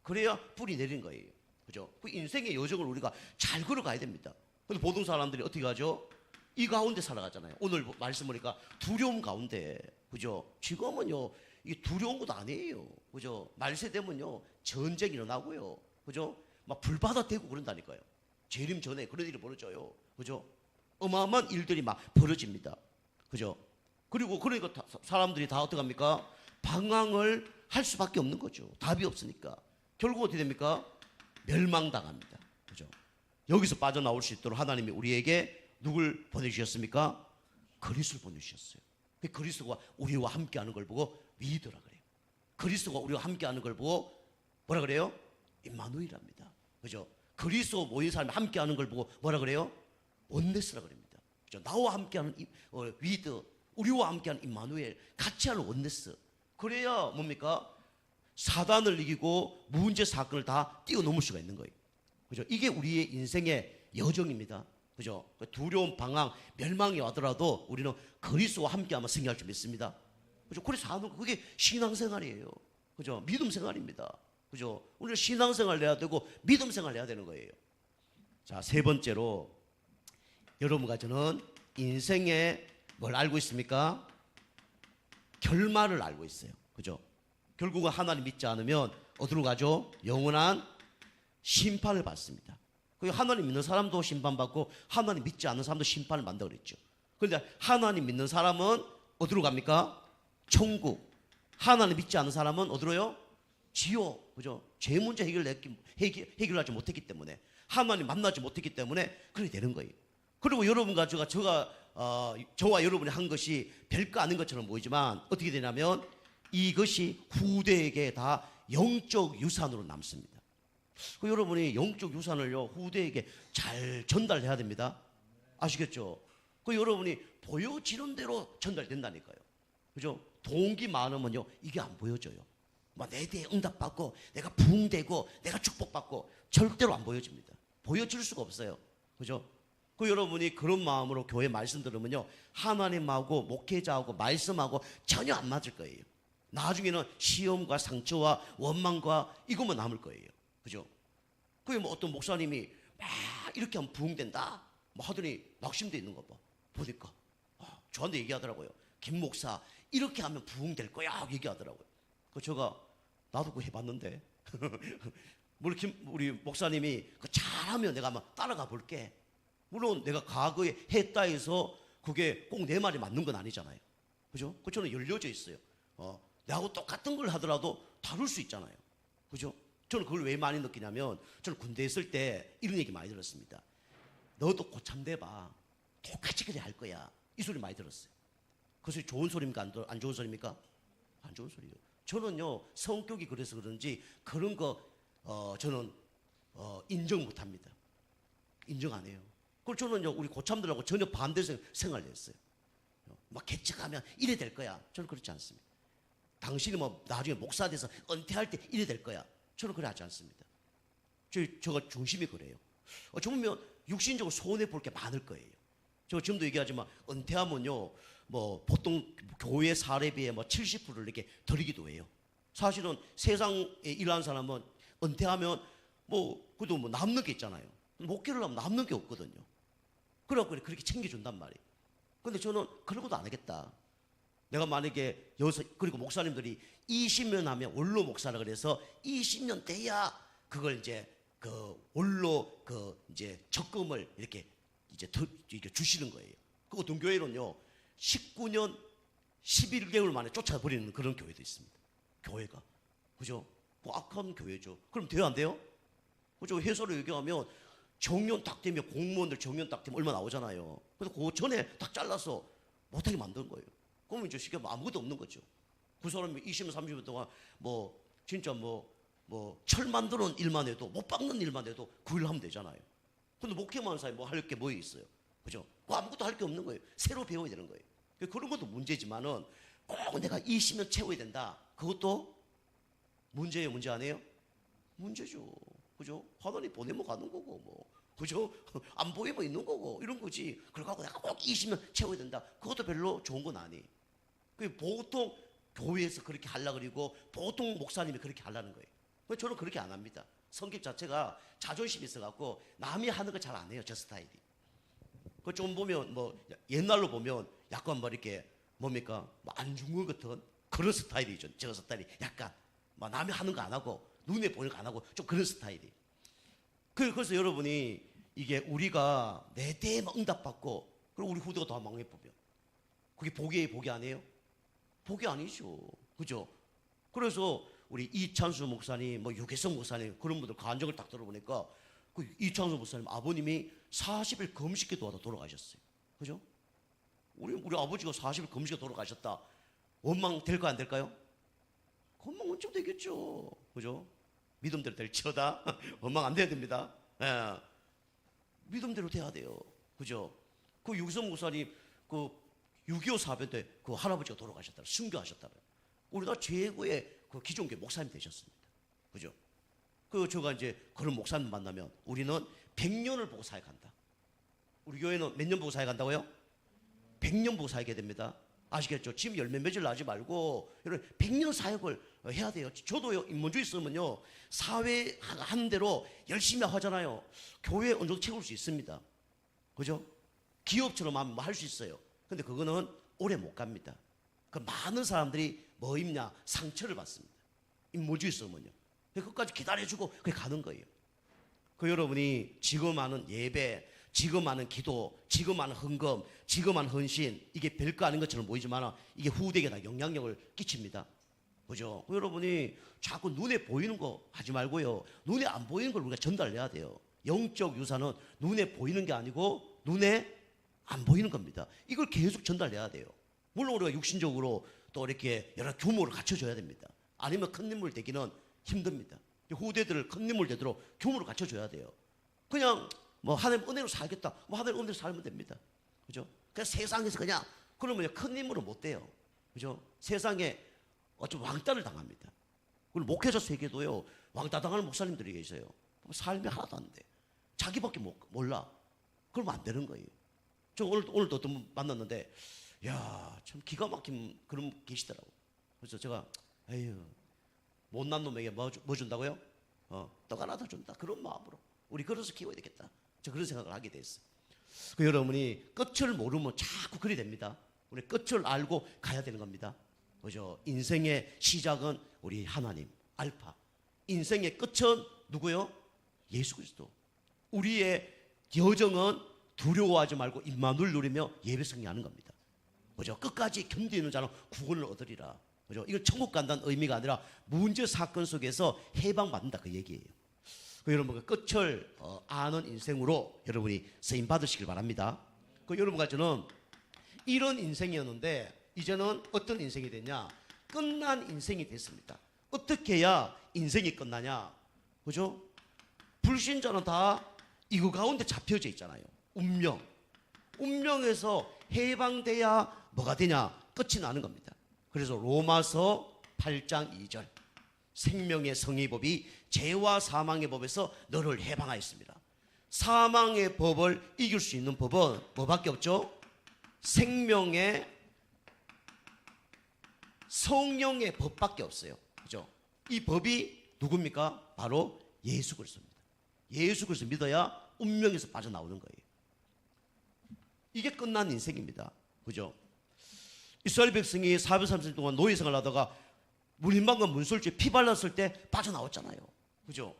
그래야 뿌리 내린 거예요. 그죠? 그 인생의 여정을 우리가 잘 걸어가야 됩니다. 근데 보통 사람들이 어떻게 하죠? 이 가운데 살아가잖아요. 오늘 말씀 보니까 두려움 가운데, 그죠? 지금은요, 이 두려운 것도 아니에요. 그죠? 말세 되면요, 전쟁이 일어나고요. 그죠? 막 불바다 되고 그런다니까요. 재림 전에 그런 일이 벌어져요. 그죠? 어마어마한 일들이 막 벌어집니다. 그죠? 그리고 그러니까 사람들이 다 어떻게 합니까? 방황을 할 수밖에 없는 거죠. 답이 없으니까. 결국 어떻게 됩니까? 멸망당합니다. 그죠? 여기서 빠져나올 수 있도록 하나님이 우리에게 누굴 보내주셨습니까? 그리스도를 보내주셨어요. 그리스도가 우리와 함께하는 걸 보고 믿으라 그래요. 그리스도가 우리와 함께하는 걸 보고 뭐라 그래요? 임마누엘입니다. 그죠? 그리스도 모인 사람이 함께하는 걸 보고 뭐라 그래요? 원네스라 그럽니다. 그죠? 나와 함께하는 위드, 우리와 함께하는 임마누엘, 같이 하는 원네스. 그래야 뭡니까? 사단을 이기고 문제 사건을 다 뛰어넘을 수가 있는 거예요. 그죠? 이게 우리의 인생의 여정입니다. 그죠? 두려움, 방황, 멸망이 와더라도 우리는 그리스도와 함께하면 승리할 줄 믿습니다. 그죠? 그래서 사는 그게 신앙생활이에요. 그죠? 믿음생활입니다. 그죠? 우리는 신앙생활을 해야 되고 믿음생활을 해야 되는 거예요. 자, 세 번째로 여러분과 저는 인생에 뭘 알고 있습니까? 결말을 알고 있어요. 그죠? 결국은 하나님 믿지 않으면 어디로 가죠? 영원한 심판을 받습니다. 하나님 믿는 사람도 심판받고 하나님 믿지 않는 사람도 심판을 받는다고 그랬죠. 그런데 하나님 믿는 사람은 어디로 갑니까? 천국. 하나님 믿지 않는 사람은 어디로요? 지옥. 그죠? 죄 문제 해결하지 못했기 때문에, 하나님 만나지 못했기 때문에 그렇게 되는 거예요. 그리고 여러분과 저와 여러분이 한 것이 별거 아닌 것처럼 보이지만 어떻게 되냐면 이것이 후대에게 다 영적 유산으로 남습니다. 여러분이 영적 유산을요, 후대에게 잘 전달해야 됩니다. 아시겠죠? 여러분이 보여지는 대로 전달된다니까요. 그죠? 동기 많으면요, 이게 안 보여져요. 내 대에 응답받고, 내가 부흥되고, 내가 축복받고, 절대로 안 보여집니다. 보여질 수가 없어요. 그죠? 여러분이 그런 마음으로 교회 말씀 들으면요, 하나님하고 목회자하고 말씀하고 전혀 안 맞을 거예요. 나중에는 시험과 상처와 원망과 이것만 남을 거예요. 그죠? 그게 어떤 목사님이 막 이렇게 하면 부흥된다 하더니 낙심돼 있는 거 보니까 저한테 얘기하더라고요. 김 목사, 이렇게 하면 부흥될 거야 얘기하더라고요. 제가 나도 그거 해봤는데 우리 목사님이 잘하면 내가 한번 따라가 볼게. 물론 내가 과거에 했다 해서 그게 꼭 내 말이 맞는 건 아니잖아요. 그죠? 저는 열려져 있어요. 나하고 똑같은 걸 하더라도 다룰 수 있잖아요. 그죠? 저는 그걸 왜 많이 느끼냐면, 저는 군대에 있을 때 이런 얘기 많이 들었습니다. 너도 고참돼봐. 똑같이 그래 할 거야. 이 소리 많이 들었어요. 그 소리 좋은 소리입니까? 안 좋은 소리입니까? 안 좋은 소리예요. 저는요, 성격이 그래서 그런지 그런 거 저는 인정 못 합니다. 인정 안 해요. 그리고 저는요, 우리 고참들하고 전혀 반대해서 생활을 했어요. 막 개척하면 이래 될 거야. 저는 그렇지 않습니다. 당신이 나중에 목사 돼서 은퇴할 때 이래 될 거야. 저는 그래 하지 않습니다. 제가 중심이 그래요. 정말 육신적으로 손해볼 게 많을 거예요. 제가 지금도 얘기하지만 은퇴하면요, 보통 교회 사례비의 70%를 이렇게 드리기도 해요. 사실은 세상에 일하는 사람은 은퇴하면 그래도 남는 게 있잖아요. 목회를 하면 남는 게 없거든요. 그래갖고 그렇게 챙겨준단 말이에요. 근데 저는 그런 것도 안 하겠다. 내가 만약에 여기서, 그리고 목사님들이 20년 하면 원로 목사라 그래서 20년 돼야 그걸 이제 그 원로 그 이제 적금을 이렇게 이제 이렇게 주시는 거예요. 그 어떤 교회는요 19년 11개월 만에 쫓아버리는 그런 교회도 있습니다. 교회가. 그죠? 그 악한 교회죠. 그럼 돼요, 안 돼요? 그죠? 해설을 얘기하면 정년 딱 되면 공무원들 정년 딱 되면 얼마 나오잖아요. 그래서 그 전에 딱 잘라서 못하게 만든 거예요. 그러면 이제 쉽게 아무것도 없는 거죠. 그 사람이 20년, 30년 동안 뭐 진짜 철 만드는 일만 해도, 못 박는 일만 해도 그 일 하면 되잖아요. 근데 목회만 사에 뭐 할 게 뭐 있어요? 그죠? 그 아무것도 할 게 없는 거예요. 새로 배워야 되는 거예요. 그런 것도 문제지만은 꼭 내가 20년 채워야 된다. 그것도 문제예요, 문제 아니에요? 문제죠. 그죠? 하나님 보내면 가는 거고, 뭐. 그죠? 안 보이면 있는 거고, 이런 거지. 그러고 내가 꼭 20년 채워야 된다. 그것도 별로 좋은 건 아니에요. 보통 교회에서 그렇게 하려고 그러고, 보통 목사님이 그렇게 하려는 거예요. 저는 그렇게 안 합니다. 성격 자체가 자존심이 있어갖고, 남이 하는 거 잘 안 해요, 저 스타일이. 그 좀 보면, 뭐, 옛날로 보면, 약간 뭐 이렇게, 뭡니까? 뭐 안중근 같은 그런 스타일이죠. 저 스타일이. 약간, 뭐 남이 하는 거 안 하고, 눈에 보이는 거 안 하고, 좀 그런 스타일이. 그래서 여러분이, 이게 우리가 내 때에 응답받고, 그리고 우리 후대가 다 망해보면, 그게 복이 아니에요? 복이 아니죠. 그죠? 그래서 우리 이찬수 목사님, 뭐 유계성 목사님, 그런 분들 간증을 딱 들어보니까, 그 이찬수 목사님 아버님이 40일 금식기도 하다 돌아가셨어요. 그죠? 우리 아버지가 40일 금식에 돌아가셨다. 원망 될까 안 될까요? 원망 원점 되겠죠. 그죠? 믿음대로 될지어다. 원망 안 돼야 됩니다. 예. 믿음대로 돼야 돼요. 그죠? 그 유기성 목사님 그 6.25 사변 때 그 할아버지가 돌아가셨다. 순교하셨다고요. 우리나라 최고의 그 기존교 목사님 되셨습니다. 그죠? 그 제가 이제 그런 목사님 만나면 우리는 100년을 보고 사역한다. 우리 교회는 몇 년 보고 사역한다고요? 100년 보고 사역해야 됩니다. 아시겠죠? 지금 열몇 며칠 나지 말고 여러분 100년 사역을 해야 돼요. 저도요 인문주의 쓰면요 사회 하는 대로 열심히 하잖아요. 교회 어느 정도 채울 수 있습니다. 그죠? 기업처럼 하면 할 수 있어요. 근데 그거는 오래 못 갑니다. 그 많은 사람들이 뭐 입냐 상처를 받습니다. 인문주의 쓰면요. 그것까지 기다려주고 그게 가는 거예요. 그 여러분이 지금 하는 예배, 지금 하는 기도, 지금 하는 헌금, 지금 하는 헌신, 이게 별거 아닌 것처럼 보이지만 이게 후대에게 다 영향력을 끼칩니다. 그죠? 여러분이 자꾸 눈에 보이는 거 하지 말고요. 눈에 안 보이는 걸 우리가 전달해야 돼요. 영적 유산은 눈에 보이는 게 아니고 눈에 안 보이는 겁니다. 이걸 계속 전달해야 돼요. 물론 우리가 육신적으로 또 이렇게 여러 규모를 갖춰줘야 됩니다. 아니면 큰 인물 되기는 힘듭니다. 후대들을 큰 인물 되도록 규모를 갖춰줘야 돼요. 그냥 뭐 하나님 은혜로 살겠다. 뭐 하나님 은혜로 살면 됩니다. 그죠? 그냥 세상에서 그냥 그러면 큰 인물은 못 돼요. 그죠? 세상에 어쩜 왕따를 당합니다. 그리고 목회자 세계도요 왕따 당하는 목사님들이 계세요. 삶이 하나도 안 돼. 자기밖에 몰라. 그러면 안 되는 거예요. 저 오늘도 어떤 분 만났는데, 야, 참 기가 막힌 그런 분 계시더라고. 그래서 제가, 에휴, 못난 놈에게 뭐 준다고요? 떡 하나 더 준다. 그런 마음으로. 우리 그릇을 키워야 되겠다. 저 그런 생각을 하게 됐어요. 그 여러분이 끝을 모르면 자꾸 그리 됩니다. 우리 끝을 알고 가야 되는 겁니다. 그죠? 인생의 시작은 우리 하나님, 알파. 인생의 끝은 누구요? 예수 그리스도. 우리의 여정은 두려워하지 말고 입만을 누리며 예배 승리하는 겁니다. 그죠? 끝까지 견디는 자는 구원을 얻으리라. 그죠? 이건 천국 간다는 의미가 아니라 문제 사건 속에서 해방받는다 그 얘기예요. 그 여러분 끝을 아는 인생으로 여러분이 쓰임 받으시길 바랍니다. 그 여러분과 저는 이런 인생이었는데 이제는 어떤 인생이 됐냐? 끝난 인생이 됐습니다. 어떻게 해야 인생이 끝나냐? 그죠? 불신자는 다 이거 가운데 잡혀져 있잖아요. 운명. 운명에서 해방돼야 뭐가 되냐? 끝이 나는 겁니다. 그래서 로마서 8장 2절 생명의 성의법이 죄와 사망의 법에서 너를 해방하였습니다. 사망의 법을 이길 수 있는 법은 뭐밖에 없죠? 생명의 성령의 법밖에 없어요. 그죠? 이 법이 누굽니까? 바로 예수 그리스도입니다. 예수 그리스도 믿어야 운명에서 빠져나오는 거예요. 이게 끝난 인생입니다. 그죠? 이스라엘 백성이 430일 동안 노예 생활을 하다가 문림방과 문설주에 피 발랐을 때 빠져나왔잖아요. 그죠?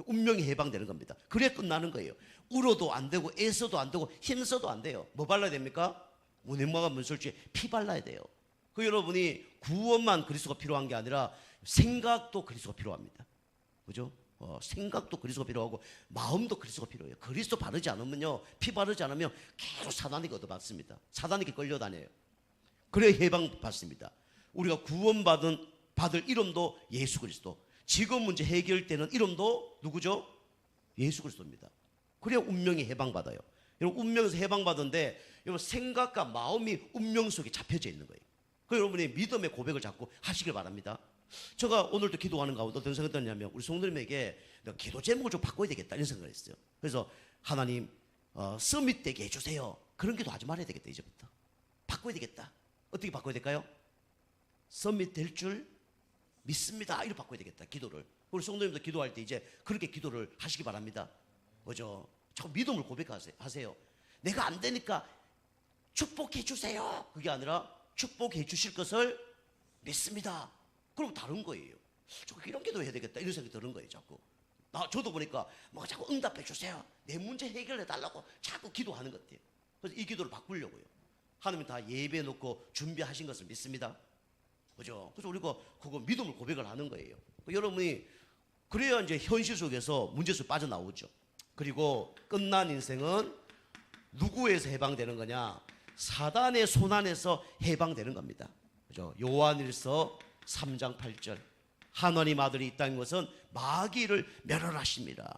운명이 해방되는 겁니다. 그래 끝나는 거예요. 울어도 안 되고 애써도 안 되고 힘써도 안 돼요. 뭐 발라야 됩니까? 문림방과 문설주에 피 발라야 돼요. 그 여러분이 구원만 그리스도가 필요한 게 아니라 생각도 그리스도가 필요합니다. 그죠? 생각도 그리스도가 필요하고 마음도 그리스도가 필요해요. 그리스도 바르지 않으면요, 피 바르지 않으면 계속 사단에게 얻어맞습니다. 사단에게 끌려다녀요. 그래 해방 받습니다. 우리가 받을 이름도 예수 그리스도. 지금 문제 해결되는 이름도 누구죠? 예수 그리스도입니다. 그래야 운명이 해방받아요. 여러분 운명에서 해방받은데 여러분 생각과 마음이 운명 속에 잡혀져 있는 거예요. 그 여러분이 믿음의 고백을 잡고 하시길 바랍니다. 제가 오늘도 기도하는 가운데 어떤 생각이 들었냐면 우리 성도님에게 내가 기도 제목을 좀 바꿔야 되겠다 이런 생각을 했어요. 그래서 하나님 서밋 되게 해주세요. 그런 기도 하지 말아야 되겠다. 이제부터 바꿔야 되겠다. 어떻게 바꿔야 될까요? 서밋 될 줄 믿습니다. 이렇게 바꿔야 되겠다. 기도를. 우리 성도님도 기도할 때 이제 그렇게 기도를 하시기 바랍니다. 그죠? 자꾸 믿음을 고백하세요. 내가 안 되니까 축복해 주세요. 그게 아니라 축복해 주실 것을 믿습니다. 그럼 다른 거예요. 이런 기도 해야 되겠다 이런 생각이 드는 거예요. 자꾸 저도 보니까 뭐 자꾸 응답해 주세요. 내 문제 해결해 달라고 자꾸 기도하는 것 같아요. 그래서 이 기도를 바꾸려고요. 하나님 다 예배해 놓고 준비하신 것을 믿습니다. 그죠? 그래서 우리가 그거 믿음을 고백을 하는 거예요. 여러분이 그래야 이제 현실 속에서 문제에서 빠져나오죠. 그리고 끝난 인생은 누구에서 해방되는 거냐? 사단의 손안에서 해방되는 겁니다. 그죠? 요한일서 3장 8절. 하나님 아들이 이 땅인 것은 마귀를 멸하십니다.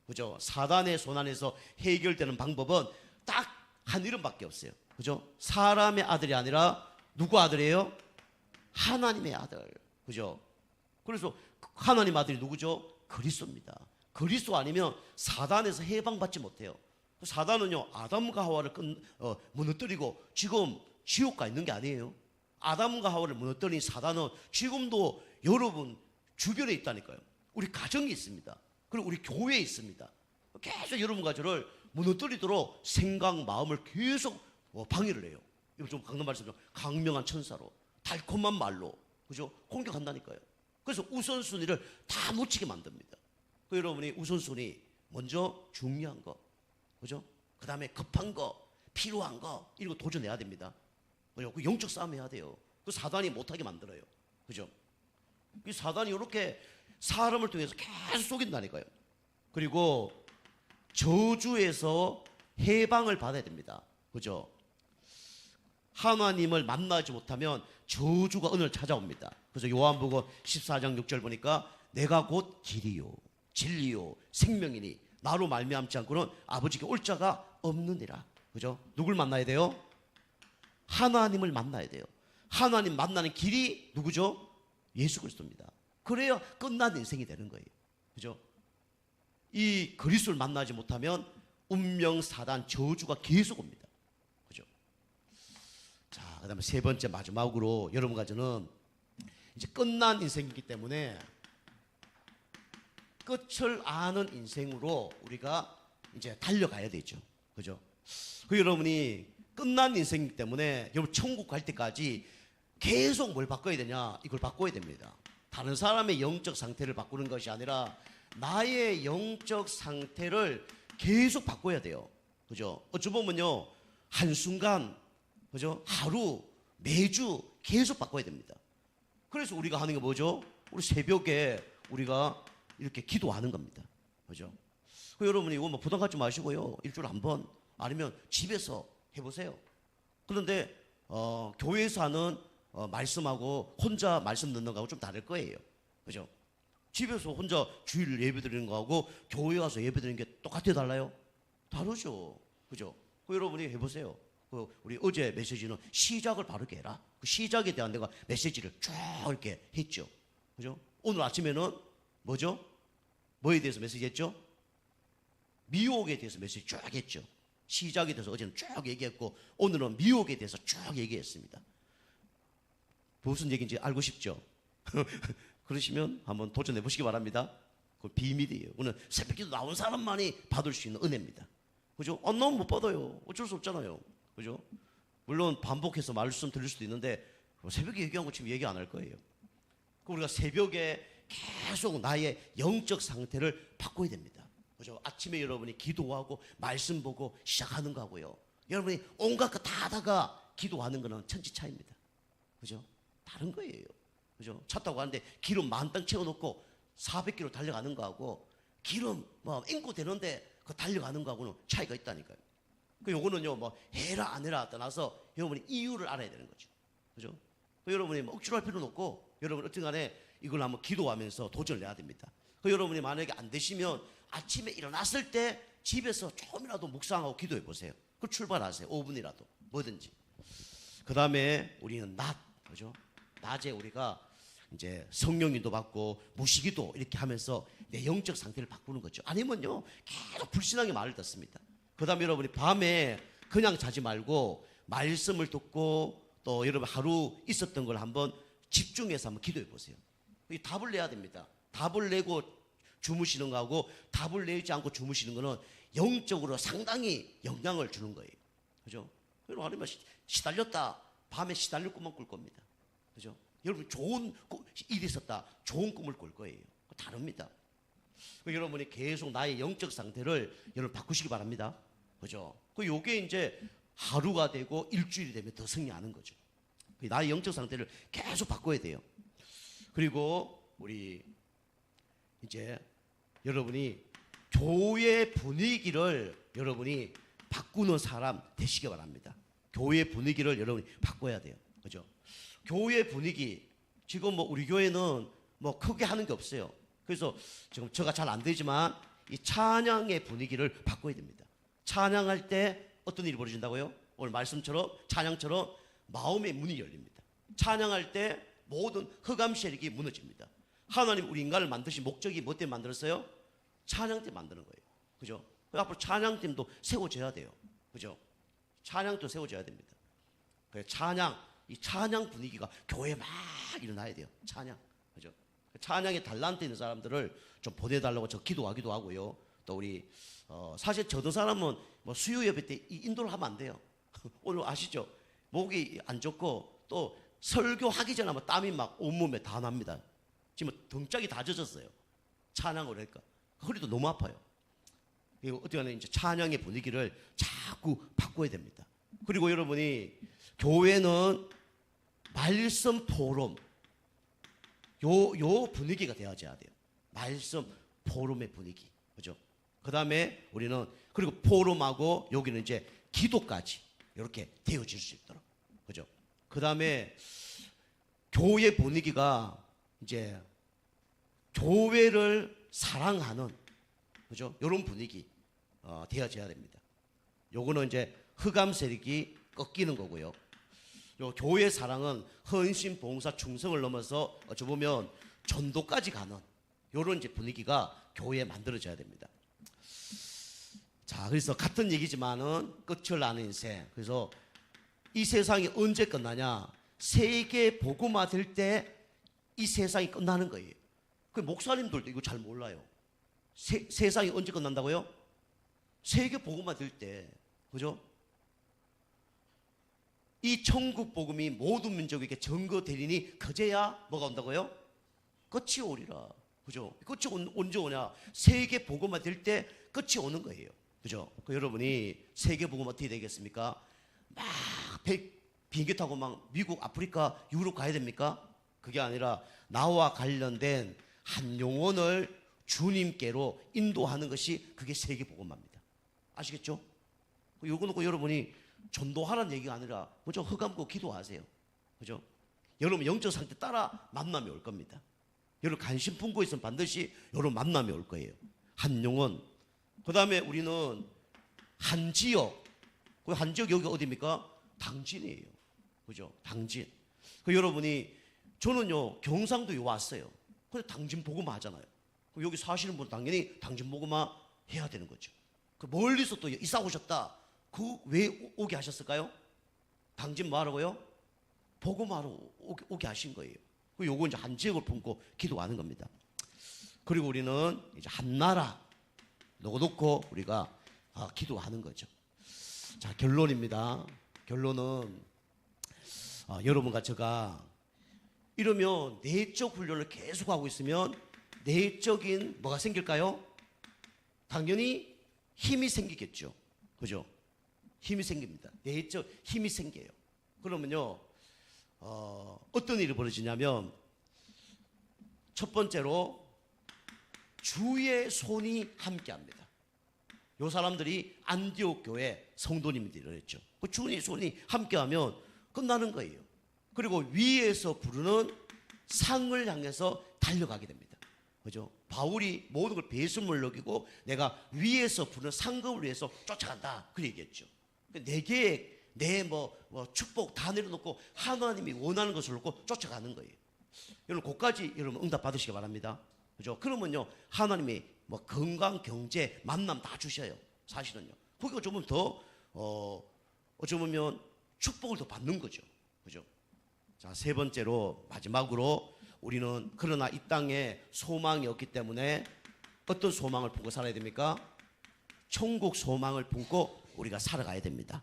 그죠? 사단의 손안에서 해결되는 방법은 딱 한 이름밖에 없어요. 그죠? 사람의 아들이 아니라 누구 아들이에요? 하나님의 아들. 그죠? 그래서 하나님 아들이 누구죠? 그리스도입니다. 그리스도 아니면 사단에서 해방받지 못해요. 사단은요 아담과 하와를 무너뜨리고 지금 지옥 가 있는 게 아니에요. 아담과 하와를 무너뜨린 사단은 지금도 여러분 주변에 있다니까요. 우리 가정에 있습니다. 그리고 우리 교회에 있습니다. 계속 여러분과 저를 무너뜨리도록 생각 마음을 계속 방해를 해요. 이거 좀 강단 말씀드리면 강명한 천사로 달콤한 말로 그죠? 공격한다니까요. 그래서 우선순위를 다 놓치게 만듭니다. 그 여러분이 우선순위 먼저 중요한 거 그죠? 그 다음에 급한 거 필요한 거 이런 거 도전해야 됩니다. 그죠? 그 영적 싸움 해야 돼요. 그 사단이 못하게 만들어요. 그죠? 이 사단이 이렇게 사람을 통해서 계속 속인다니까요. 그리고 저주에서 해방을 받아야 됩니다. 그죠? 하나님을 만나지 못하면 저주가 은을 찾아옵니다. 그래서 요한복음 14장 6절 보니까 내가 곧 길이요 진리요 생명이니 나로 말미암지 않고는 아버지께 올 자가 없느니라. 그죠? 누굴 만나야 돼요? 하나님을 만나야 돼요. 하나님 만나는 길이 누구죠? 예수 그리스도입니다. 그래야 끝난 인생이 되는 거예요. 그죠? 이 그리스도를 만나지 못하면 운명 사단 저주가 계속 옵니다. 그죠? 자, 그다음에 세 번째 마지막으로 여러분과 저는 이제 끝난 인생이기 때문에 끝을 아는 인생으로 우리가 이제 달려가야 되죠. 그죠? 그 여러분이 끝난 인생이기 때문에 여러분 천국 갈 때까지 계속 뭘 바꿔야 되냐? 이걸 바꿔야 됩니다. 다른 사람의 영적 상태를 바꾸는 것이 아니라 나의 영적 상태를 계속 바꿔야 돼요. 그죠? 어찌 보면요. 한순간, 그죠? 하루, 매주 계속 바꿔야 됩니다. 그래서 우리가 하는 게 뭐죠? 우리 새벽에 우리가 이렇게 기도하는 겁니다. 그죠? 그 여러분이 이거 뭐 부담 갖지 마시고요. 일주일에 한 번 아니면 집에서 해보세요. 그런데 교회에서 하는 말씀하고 혼자 말씀 듣는 거하고 좀 다를 거예요. 그죠? 집에서 혼자 주일 예배 드리는 거하고 교회 가서 예배 드리는 게 똑같아요, 달라요? 다르죠. 그죠? 그 여러분이 해보세요. 우리 어제 메시지는 시작을 바르게 해라. 그 시작에 대한 내가 메시지를 쭉 이렇게 했죠. 그죠? 오늘 아침에는 뭐죠? 뭐에 대해서 메시지 했죠? 미혹에 대해서 메시지 쭉 했죠. 시작에 대해서 어제는 쭉 얘기했고 오늘은 미혹에 대해서 쭉 얘기했습니다. 무슨 얘기인지 알고 싶죠? 그러시면 한번 도전해 보시기 바랍니다. 그 비밀이에요. 오늘 새벽기도 나온 사람만이 받을 수 있는 은혜입니다. 그죠? 안 나오면 못 받아요. 어쩔 수 없잖아요. 그죠? 물론 반복해서 말씀 드릴 수도 있는데 새벽에 얘기한 거 지금 얘기 안 할 거예요. 우리가 새벽에 계속 나의 영적 상태를 바꿔야 됩니다. 그죠? 아침에 여러분이 기도하고 말씀 보고 시작하는 거고요. 여러분이 온갖 거 다 하다가 기도하는 거는 천지 차이입니다. 그죠? 다른 거예요. 그죠? 차 타고 가는데 기름 만땅 채워놓고 400km 달려가는 거하고 기름 뭐 인고 되는데 그 달려가는 거하고는 차이가 있다니까요. 그 요거는요 뭐 해라 안 해라 떠나서 여러분이 이유를 알아야 되는 거죠. 그죠? 그 여러분이 뭐 억지로 할 필요는 없고 여러분 어떤 간에 이걸 한번 기도하면서 도전을 해야 됩니다. 그 여러분이 만약에 안 되시면 아침에 일어났을 때 집에서 조금이라도 묵상하고 기도해 보세요. 그 출발하세요. 5분이라도 뭐든지. 그 다음에 우리는 그죠? 낮에 우리가 이제 성령님도 받고 무시기도 이렇게 하면서 내 영적 상태를 바꾸는 거죠. 아니면요 계속 불신앙의 말을 듣습니다. 그 다음에 여러분이 밤에 그냥 자지 말고 말씀을 듣고 또 여러분 하루 있었던 걸 한번 집중해서 한번 기도해 보세요. 이 답을 내야 됩니다. 답을 내고 주무시는 거하고 답을 내지 않고 주무시는 거는 영적으로 상당히 영향을 주는 거예요. 그죠? 여러분 하루만 시달렸다. 밤에 시달릴 꿈만 꿀 겁니다. 그죠? 여러분 좋은 일이 있었다. 좋은 꿈을 꿀 거예요. 다릅니다. 여러분이 계속 나의 영적 상태를 여러분 바꾸시기 바랍니다. 그죠? 요게 이제 하루가 되고 일주일이 되면 더 승리하는 거죠. 나의 영적 상태를 계속 바꿔야 돼요. 그리고 우리 이제 여러분이 교회 분위기를 여러분이 바꾸는 사람 되시기 바랍니다. 교회 분위기를 여러분이 바꿔야 돼요. 그죠? 교회 분위기 지금 뭐 우리 교회는 뭐 크게 하는 게 없어요. 그래서 지금 제가 잘 안 되지만 이 찬양의 분위기를 바꿔야 됩니다. 찬양할 때 어떤 일이 벌어진다고요? 오늘 말씀처럼 찬양처럼 마음의 문이 열립니다. 찬양할 때 모든 흑암 세력이 무너집니다. 하나님 우리 인간을 만드신 목적이 뭐 때문에 만들었어요? 찬양 때문에 만드는 거예요. 그죠? 앞으로 찬양팀도 세워져야 돼요. 그죠? 찬양도 세워져야 됩니다. 이 찬양 분위기가 교회에 막 일어나야 돼요. 찬양. 그죠? 찬양에 달란트 있는 사람들을 좀 보내달라고 저 기도하기도 하고요. 또 우리 사실 저도 사람은 뭐 수요 예배 때 인도를 하면 안 돼요. 오늘 아시죠? 목이 안 좋고 또 설교하기 전에 하면 땀이 막 온몸에 다 납니다. 지금 등짝이 다 젖었어요. 찬양을 하니까 허리도 너무 아파요. 어떻게 하면 이제 찬양의 분위기를 자꾸 바꿔야 됩니다. 그리고 여러분이 교회는 말씀 포럼 요 분위기가 되어져야 돼요. 말씀 포럼의 분위기. 그죠? 그 다음에 우리는 그리고 포럼하고 여기는 이제 기도까지 이렇게 되어질 수 있도록. 그죠? 그 다음에 교회 분위기가 이제 교회를 사랑하는 그죠? 이런 분위기 되어져야 됩니다. 요거는 이제 흑암 세력이 꺾이는 거고요. 요 교회 사랑은 헌신, 봉사, 충성을 넘어서 어찌 보면 전도까지 가는 요런 이제 분위기가 교회에 만들어져야 됩니다. 자, 그래서 같은 얘기지만은 끝을 나는 인생. 그래서 이 세상이 언제 끝나냐? 세계 복음화 될 때 이 세상이 끝나는 거예요. 그 목사님들도 이거 잘 몰라요. 세상이 언제 끝난다고요? 세계 복음화 될 때. 그죠? 이 천국 복음이 모든 민족에게 전거되리니 그제야 뭐가 온다고요? 끝이 오리라. 그죠? 끝이 언제 오냐? 세계 복음화 될 때 끝이 오는 거예요. 그죠? 여러분이 세계 복음 어떻게 되겠습니까? 막 비행기 타고 막 미국, 아프리카, 유럽 가야 됩니까? 그게 아니라 나와 관련된 한 영혼을 주님께로 인도하는 것이 그게 세계 복음화입니다. 아시겠죠? 요거 놓고 여러분이 전도하라는 얘기가 아니라 먼저 흑암고 기도하세요. 그죠? 여러분 영적 상태 따라 만남이 올 겁니다. 여러분 관심 품고 있으면 반드시 여러분 만남이 올 거예요. 한 영혼. 그 다음에 우리는 한 지역. 그 한 지역 여기가 어디입니까? 당진이에요. 그죠? 당진. 여러분이 저는요 경상도에 왔어요. 근데 당진 복음화 하잖아요. 여기 사시는 분 당연히 당진 복음화 해야 되는 거죠. 멀리서 또 이사 오셨다. 왜 오게 하셨을까요? 당진 뭐 하라고요? 복음하러 오게 하신 거예요. 요거 이제 한 지역을 품고 기도하는 겁니다. 그리고 우리는 이제 한 나라 놓고 우리가 기도하는 거죠. 자, 결론입니다. 결론은 여러분과 제가 이러면 내적 훈련을 계속하고 있으면 내적인 뭐가 생길까요? 당연히 힘이 생기겠죠. 그죠? 힘이 생깁니다. 내적 힘이 생겨요. 그러면요, 어떤 일이 벌어지냐면, 첫 번째로 주의 손이 함께 합니다. 요 사람들이 안디옥 교회 성도님들이 그랬죠. 그 주의 손이 함께 하면 끝나는 거예요. 그리고 위에서 부르는 상을 향해서 달려가게 됩니다. 그죠? 바울이 모든 걸 배수물 여기고 내가 위에서 부르는 상급을 위해서 쫓아간다. 그 얘기했죠. 내 계획, 내 축복 다 내려놓고 하나님이 원하는 것을 놓고 쫓아가는 거예요. 여러분, 그까지 여러분 응답 받으시기 바랍니다. 그죠? 그러면요, 하나님이 건강, 경제, 만남 다 주셔요. 사실은요. 거기 어쩌면 더, 어쩌면 축복을 더 받는 거죠. 그죠? 자, 세 번째로, 마지막으로, 우리는 그러나 이 땅에 소망이 없기 때문에 어떤 소망을 품고 살아야 됩니까? 천국 소망을 품고 우리가 살아가야 됩니다.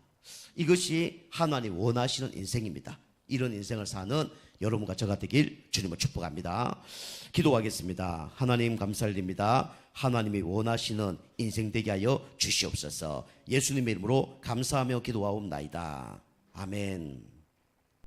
이것이 하나님 원하시는 인생입니다. 이런 인생을 사는 여러분과 저가 되길 주님을 축복합니다. 기도하겠습니다. 하나님 감사드립니다. 하나님이 원하시는 인생 되게 하여 주시옵소서. 예수님의 이름으로 감사하며 기도하옵나이다. 아멘.